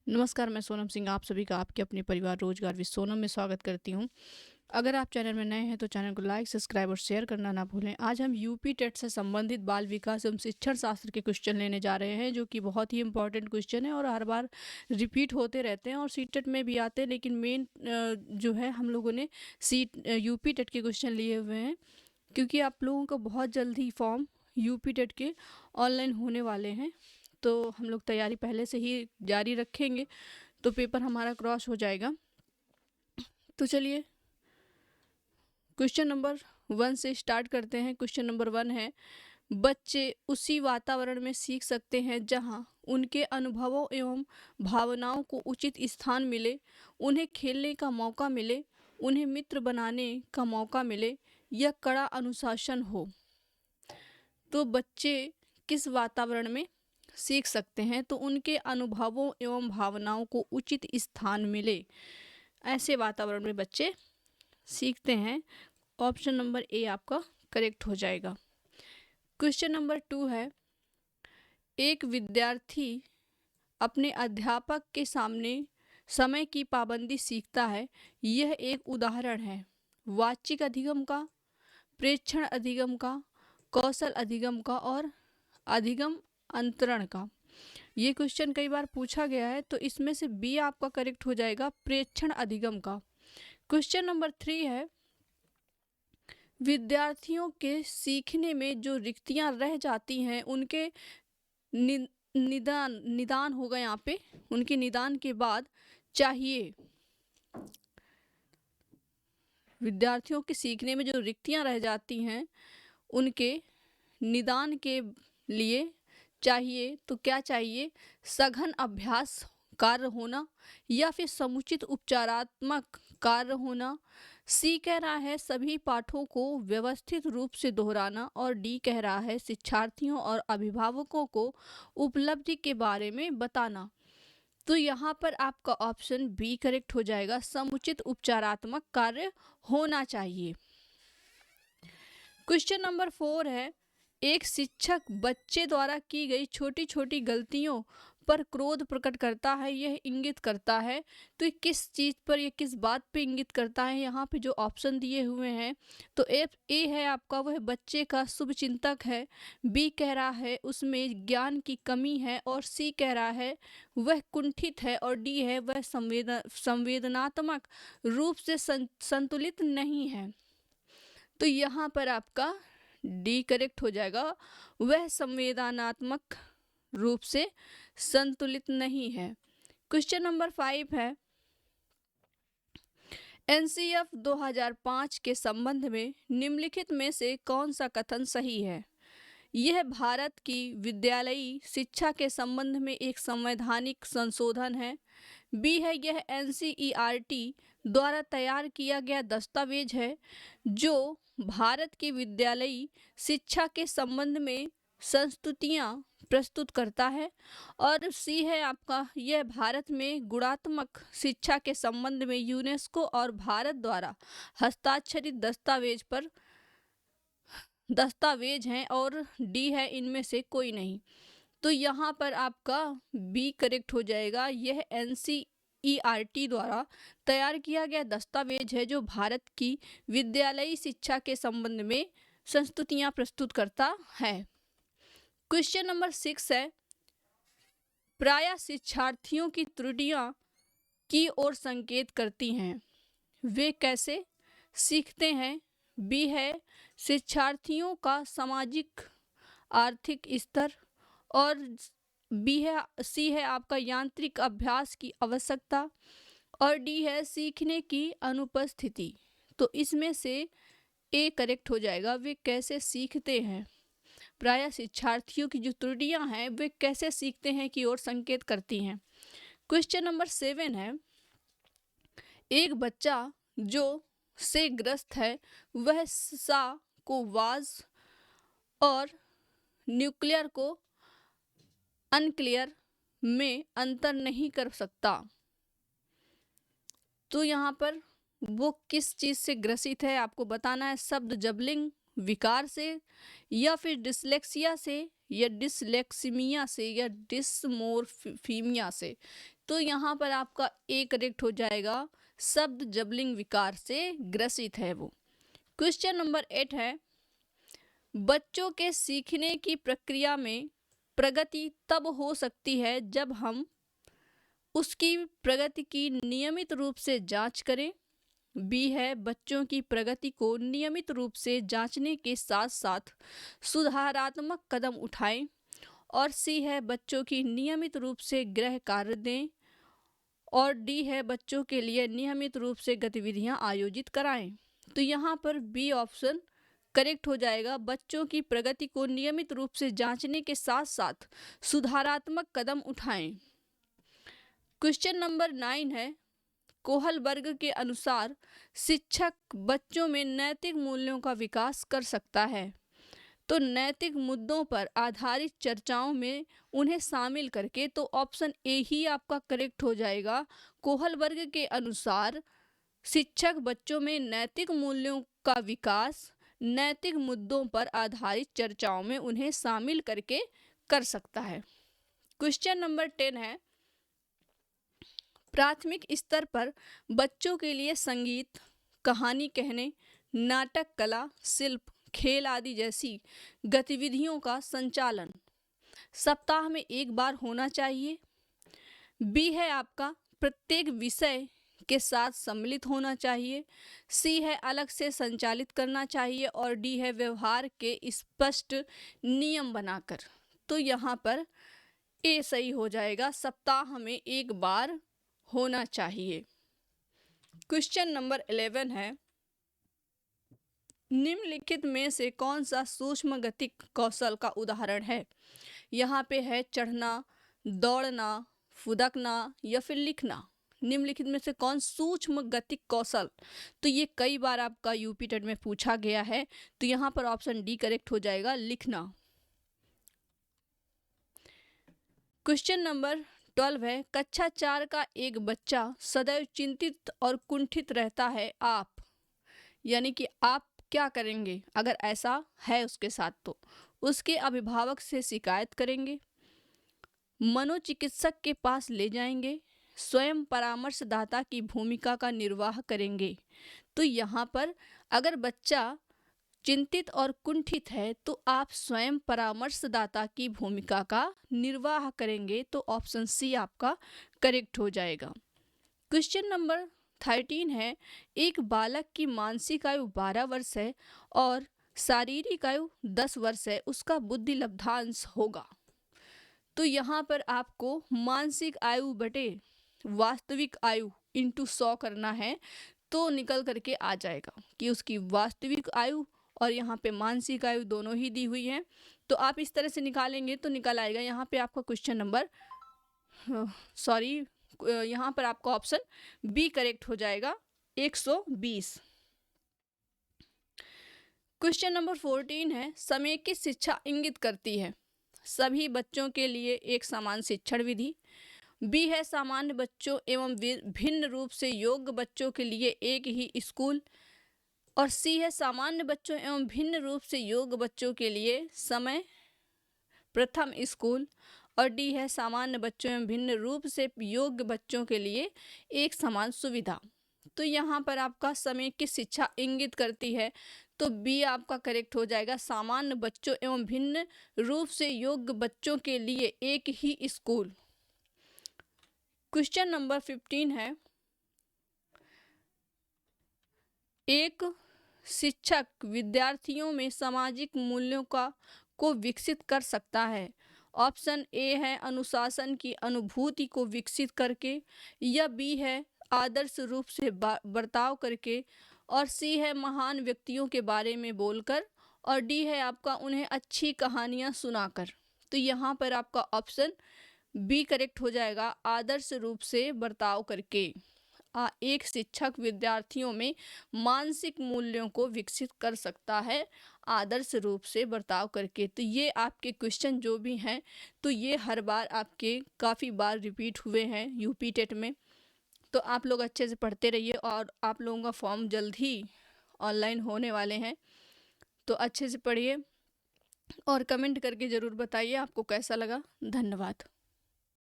नमस्कार, मैं सोनम सिंह आप सभी का आपके अपने परिवार रोजगार विद सोनम में स्वागत करती हूँ। अगर आप चैनल में नए हैं तो चैनल को लाइक, सब्सक्राइब और शेयर करना ना भूलें। आज हम यूपी टेट से संबंधित बाल विकास एवं शिक्षण शास्त्र के क्वेश्चन लेने जा रहे हैं, जो कि बहुत ही इंपॉर्टेंट क्वेश्चन है और हर बार रिपीट होते रहते हैं और सीटेट में भी आते हैं। लेकिन मेन जो है हम लोगों ने यूपी टेट के क्वेश्चन लिए हुए हैं, क्योंकि आप लोगों को बहुत जल्द ही फॉर्म यूपी टेट के ऑनलाइन होने वाले हैं। तो हम लोग तैयारी पहले से ही जारी रखेंगे तो पेपर हमारा क्रॉस हो जाएगा। तो चलिए क्वेश्चन नंबर 1 से स्टार्ट करते हैं। क्वेश्चन नंबर 1 है, बच्चे उसी वातावरण में सीख सकते हैं जहां उनके अनुभवों एवं भावनाओं को उचित स्थान मिले, उन्हें खेलने का मौका मिले, उन्हें मित्र बनाने का मौका मिले या कड़ा अनुशासन हो। तो बच्चे किस वातावरण में सीख सकते हैं? तो उनके अनुभवों एवं भावनाओं को उचित स्थान मिले, ऐसे वातावरण में बच्चे सीखते हैं। ऑप्शन नंबर ए आपका करेक्ट हो जाएगा। क्वेश्चन नंबर 2 है, एक विद्यार्थी अपने अध्यापक के सामने समय की पाबंदी सीखता है। यह एक उदाहरण है वाचिक अधिगम का, प्रेक्षण अधिगम का, कौशल अधिगम का और अधिगम अंतरण का। ये क्वेश्चन कई बार पूछा गया है, तो इसमें से बी आपका करेक्ट हो जाएगा, प्रेक्षण अधिगम का। क्वेश्चन नंबर 3 है, विद्यार्थियों के सीखने में जो रिक्तियां रह जाती हैं उनके निदान होगा यहाँ पे, उनके निदान के बाद चाहिए। विद्यार्थियों के सीखने में जो रिक्तियां रह जाती हैं उनके निदान के लिए चाहिए, तो क्या चाहिए? सघन अभ्यास कार्य होना या फिर समुचित उपचारात्मक कार्य होना। सी कह रहा है सभी पाठों को व्यवस्थित रूप से दोहराना और डी कह रहा है शिक्षार्थियों और अभिभावकों को उपलब्धि के बारे में बताना। तो यहाँ पर आपका ऑप्शन बी करेक्ट हो जाएगा, समुचित उपचारात्मक कार्य होना चाहिए। क्वेश्चन नंबर 4 है, एक शिक्षक बच्चे द्वारा की गई छोटी छोटी गलतियों पर क्रोध प्रकट करता है। यह इंगित करता है, तो ये किस चीज़ पर, ये किस बात पे इंगित करता है? यहाँ पे जो ऑप्शन दिए हुए हैं, तो ए है आपका वह बच्चे का शुभ चिंतक है, बी कह रहा है उसमें ज्ञान की कमी है और सी कह रहा है वह कुंठित है और डी है वह संवेदनात्मक रूप से संतुलित नहीं है। तो यहाँ पर आपका डी करेक्ट हो जाएगा, वह संवेदनात्मक रूप से संतुलित नहीं है। क्वेश्चन नंबर 5 है, एनसीएफ 2005 के संबंध में निम्नलिखित में से कौन सा कथन सही है? यह भारत की विद्यालयी शिक्षा के संबंध में एक संवैधानिक संशोधन है। बी है यह एनसीईआरटी द्वारा तैयार किया गया दस्तावेज है जो भारत की विद्यालयी शिक्षा के संबंध में संस्तुतियां प्रस्तुत करता है। और सी है आपका यह भारत में गुणात्मक शिक्षा के संबंध में यूनेस्को और भारत द्वारा हस्ताक्षरित दस्तावेज हैं और डी है इनमें से कोई नहीं। तो यहाँ पर आपका बी करेक्ट हो जाएगा, यह एनसीईआरटी द्वारा तैयार किया गया दस्तावेज है जो भारत की विद्यालयी शिक्षा के संबंध में संस्तुतियां प्रस्तुत करता है। क्वेश्चन नंबर 6 है, प्रायः शिक्षार्थियों की त्रुटियां की ओर संकेत करती हैं, वे कैसे सीखते हैं? बी है शिक्षार्थियों का सामाजिक आर्थिक स्तर और सी है आपका यांत्रिक अभ्यास की आवश्यकता और डी है सीखने की अनुपस्थिति। तो इसमें से ए करेक्ट हो जाएगा, वे कैसे सीखते हैं। प्रायः शिक्षार्थियों की जो त्रुटियां हैं वे कैसे सीखते हैं की ओर संकेत करती हैं। क्वेश्चन नंबर 7 है, एक बच्चा जो से ग्रस्त है वह सा को वाज और न्यूक्लियर को अनक्लियर में अंतर नहीं कर सकता। तो यहाँ पर वो किस चीज़ से ग्रसित है आपको बताना है, शब्द जबलिंग विकार से या फिर डिसलेक्सिया से या डिसलेक्सीमिया से या डिसमोर्फीमिया से। तो यहाँ पर आपका ए करेक्ट हो जाएगा, शब्द जबलिंग विकार से ग्रसित है वो। क्वेश्चन नंबर 8 है, बच्चों के सीखने की प्रक्रिया में प्रगति तब हो सकती है जब हम उसकी प्रगति की नियमित रूप से जांच करें। बी है, बच्चों की प्रगति को नियमित रूप से जांचने के साथ साथ सुधारात्मक कदम उठाएं। और सी है, बच्चों की नियमित रूप से गृह कार्य दें। और डी है, बच्चों के लिए नियमित रूप से गतिविधियां आयोजित कराएं। तो यहाँ पर बी ऑप्शन करेक्ट हो जाएगा, बच्चों की प्रगति को नियमित रूप से जांचने के साथ साथ सुधारात्मक कदम उठाएं। क्वेश्चन नंबर 9 है, कोहल वर्ग के अनुसार शिक्षक बच्चों में नैतिक मूल्यों का विकास कर सकता है। तो नैतिक मुद्दों पर आधारित चर्चाओं में उन्हें शामिल करके, तो ऑप्शन ए ही आपका करेक्ट हो जाएगा। कोहल वर्ग के अनुसार शिक्षक बच्चों में नैतिक मूल्यों का विकास नैतिक मुद्दों पर आधारित चर्चाओं में उन्हें शामिल करके कर सकता है। क्वेश्चन नंबर 10 है, प्राथमिक स्तर पर बच्चों के लिए संगीत, कहानी कहने, नाटक कला, शिल्प, खेल आदि जैसी गतिविधियों का संचालन सप्ताह में एक बार होना चाहिए। बी है आपका, प्रत्येक विषय के साथ सम्मिलित होना चाहिए। सी है, अलग से संचालित करना चाहिए। और डी है, व्यवहार के स्पष्ट नियम बनाकर। तो यहाँ पर ए सही हो जाएगा, सप्ताह में एक बार होना चाहिए। क्वेश्चन नंबर 11 है, निम्नलिखित में से कौन सा सूक्ष्म गतिक कौशल का उदाहरण है। यहाँ पे है चढ़ना, दौड़ना, फुदकना या फिर लिखना। निम्नलिखित में से कौन सूक्ष्म गतिक कौशल, तो ये कई बार आपका यूपी टेट में पूछा गया है। तो यहाँ पर ऑप्शन डी करेक्ट हो जाएगा, लिखना। क्वेश्चन नंबर 12 है, कक्षा 4 का एक बच्चा सदैव चिंतित और कुंठित रहता है, आप यानी कि आप क्या करेंगे अगर ऐसा है उसके साथ। तो उसके अभिभावक से शिकायत करेंगे, मनोचिकित्सक के पास ले जाएंगे, स्वयं परामर्शदाता की भूमिका का निर्वाह करेंगे। तो यहाँ पर अगर बच्चा चिंतित और कुंठित है तो आप स्वयं परामर्शदाता की भूमिका का निर्वाह करेंगे। तो ऑप्शन सी आपका करेक्ट हो जाएगा। क्वेश्चन नंबर 13 है, एक बालक की मानसिक आयु 12 वर्ष है और शारीरिक आयु 10 वर्ष है, उसका बुद्धि लब्धांश होगा। तो यहाँ पर आपको मानसिक आयु बटे वास्तविक आयु इंटू 100 करना है। तो निकल करके आ जाएगा कि उसकी वास्तविक आयु और यहाँ पे मानसिक आयु दोनों ही दी हुई है। तो आप इस तरह से निकालेंगे तो निकल आएगा। यहाँ पे आपका क्वेश्चन नंबर यहाँ पर आपका ऑप्शन बी करेक्ट हो जाएगा, 120। क्वेश्चन नंबर 14 है, समय की शिक्षा इंगित करती है सभी बच्चों के लिए एक समान शिक्षण विधि। बी है, सामान्य बच्चों एवं भिन्न रूप से योग्य बच्चों के लिए एक ही स्कूल। और सी है, सामान्य बच्चों एवं भिन्न रूप से योग्य बच्चों के लिए समय प्रथम स्कूल। और डी है, सामान्य बच्चों एवं भिन्न रूप से योग्य बच्चों के लिए एक समान सुविधा। तो यहाँ पर आपका समय की शिक्षा इंगित करती है, तो बी आपका करेक्ट हो जाएगा, सामान्य बच्चों एवं भिन्न रूप से योग्य बच्चों के लिए एक ही स्कूल। क्वेश्चन नंबर 15 है, एक शिक्षक विद्यार्थियों में सामाजिक मूल्यों को विकसित कर सकता है। ऑप्शन ए है, अनुशासन की अनुभूति को विकसित करके, या बी है, आदर्श रूप से बर्ताव करके, और सी है, महान व्यक्तियों के बारे में बोलकर, और डी है आपका उन्हें अच्छी कहानियां सुनाकर। तो यहाँ पर आपका ऑप्शन बी करेक्ट हो जाएगा, आदर्श रूप से बर्ताव करके। एक शिक्षक विद्यार्थियों में मानसिक मूल्यों को विकसित कर सकता है आदर्श रूप से बर्ताव करके। तो ये आपके क्वेश्चन जो भी हैं, तो ये हर बार आपके काफ़ी बार रिपीट हुए हैं यूपी टेट में। तो आप लोग अच्छे से पढ़ते रहिए, और आप लोगों का फॉर्म जल्द ही ऑनलाइन होने वाले हैं। तो अच्छे से पढ़िए और कमेंट करके ज़रूर बताइए आपको कैसा लगा। धन्यवाद।